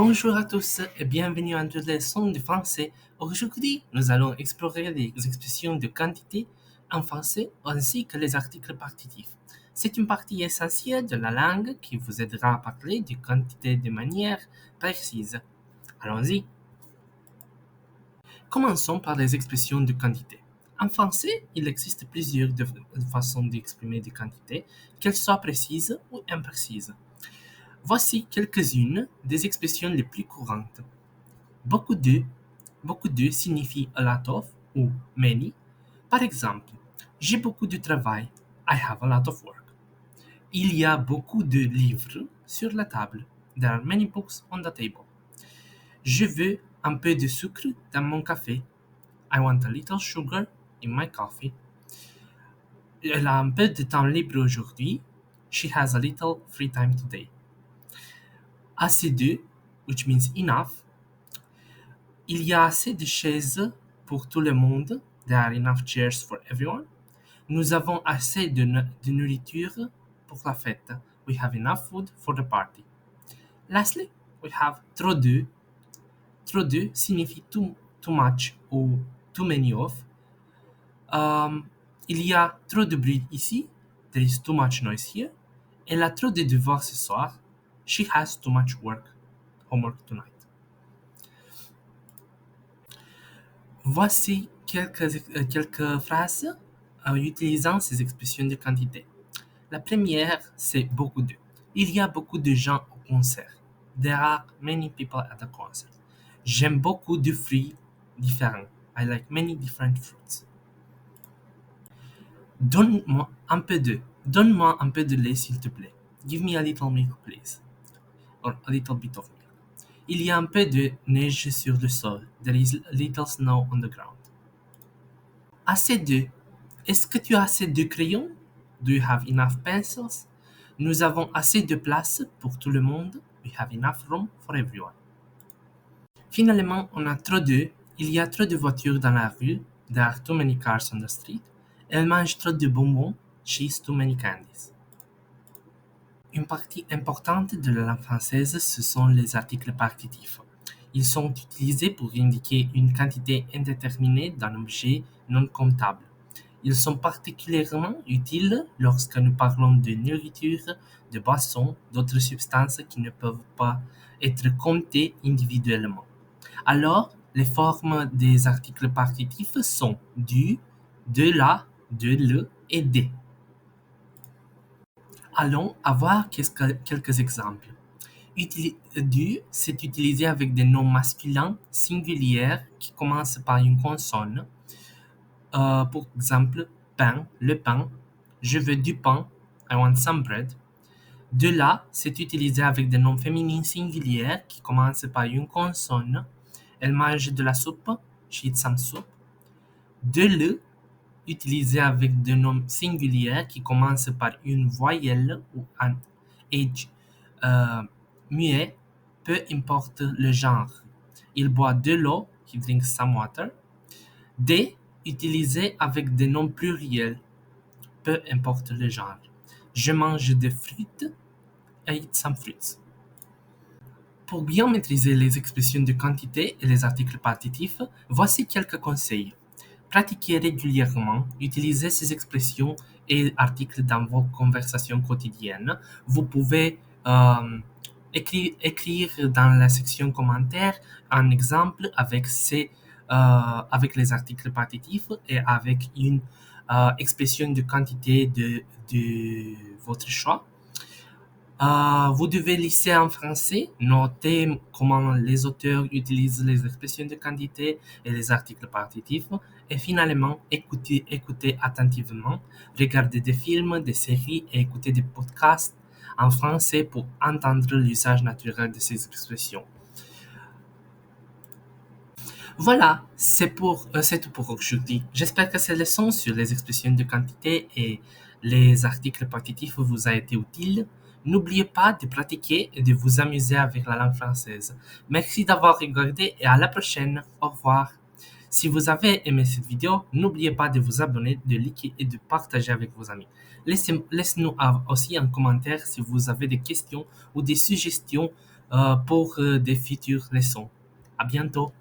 Bonjour à tous et bienvenue à notre leçon de français. Aujourd'hui, nous allons explorer les expressions de quantité en français ainsi que les articles partitifs. C'est une partie essentielle de la langue qui vous aidera à parler de quantité de manière précise. Allons-y. Commençons par les expressions de quantité. En français, il existe plusieurs façons d'exprimer des quantités, qu'elles soient précises ou imprécises. Voici quelques-unes des expressions les plus courantes. Beaucoup de, beaucoup de signifie a lot of ou many. Par exemple, j'ai beaucoup de travail. I have a lot of work. Il y a beaucoup de livres sur la table. There are many books on the table. Je veux un peu de sucre dans mon café. I want a little sugar in my coffee. Elle a un peu de temps libre aujourd'hui. She has a little free time today. Assez de, which means enough. Il y a assez de chaises pour tout le monde. There are enough chairs for everyone. Nous avons assez de nourriture pour la fête. We have enough food for the party. Lastly, we have trop de. Trop de signifie too much ou too many of. Il y a trop de bruit ici. There is too much noise here. Elle a trop de devoirs ce soir. She has too much homework tonight. Voici quelques phrases utilisant ces expressions de quantité. La première, c'est beaucoup de. Il y a beaucoup de gens au concert. There are many people at the concert. J'aime beaucoup de fruits différents. I like many different fruits. Donne-moi un peu de. Donne-moi un peu de lait, s'il te plaît. Give me a little milk, please. Or a little bit of milk. Il y a un peu de neige sur le sol. There is a little snow on the ground. Assez de. Est-ce que tu as assez de crayons? Do you have enough pencils? Nous avons assez de place pour tout le monde. We have enough room for everyone. Finalement, on a trop de. Il y a trop de voitures dans la rue. There are too many cars on the street. Elle mange trop de bonbons. She eats too many candies. Une partie importante de la langue française, ce sont les articles partitifs. Ils sont utilisés pour indiquer une quantité indéterminée d'un objet non comptable. Ils sont particulièrement utiles lorsque nous parlons de nourriture, de boissons, d'autres substances qui ne peuvent pas être comptées individuellement. Alors, les formes des articles partitifs sont du, de la, de le et des. Allons voir quelques exemples. Du, c'est utilisé avec des noms masculins singuliers qui commencent par une consonne. Pour exemple, pain, le pain. Je veux du pain. I want some bread. De là, c'est utilisé avec des noms féminins singuliers qui commencent par une consonne. Elle mange de la soupe. She eats some soup. De le, utilisé avec des noms singuliers qui commencent par une voyelle ou un H muet, peu importe le genre. Il boit de l'eau. He drinks some water. Des, utilisé avec des noms pluriels, peu importe le genre. Je mange des fruits. I eat some fruits. Pour bien maîtriser les expressions de quantité et les articles partitifs, voici quelques conseils. Pratiquez régulièrement, utilisez ces expressions et articles dans vos conversations quotidiennes. Vous pouvez écrire dans la section commentaires un exemple avec les articles partitifs et avec une expression de quantité de votre choix. Vous devez lisser en français, noter comment les auteurs utilisent les expressions de quantité et les articles partitifs, et finalement écouter attentivement, regarder des films, des séries et écouter des podcasts en français pour entendre l'usage naturel de ces expressions. Voilà, c'est tout pour aujourd'hui. J'espère que cette leçon sur les expressions de quantité et les articles partitifs vous a été utile. N'oubliez pas de pratiquer et de vous amuser avec la langue française. Merci d'avoir regardé et à la prochaine. Au revoir. Si vous avez aimé cette vidéo, n'oubliez pas de vous abonner, de liker et de partager avec vos amis. Laissez-nous aussi un commentaire si vous avez des questions ou des suggestions pour des futures leçons. À bientôt.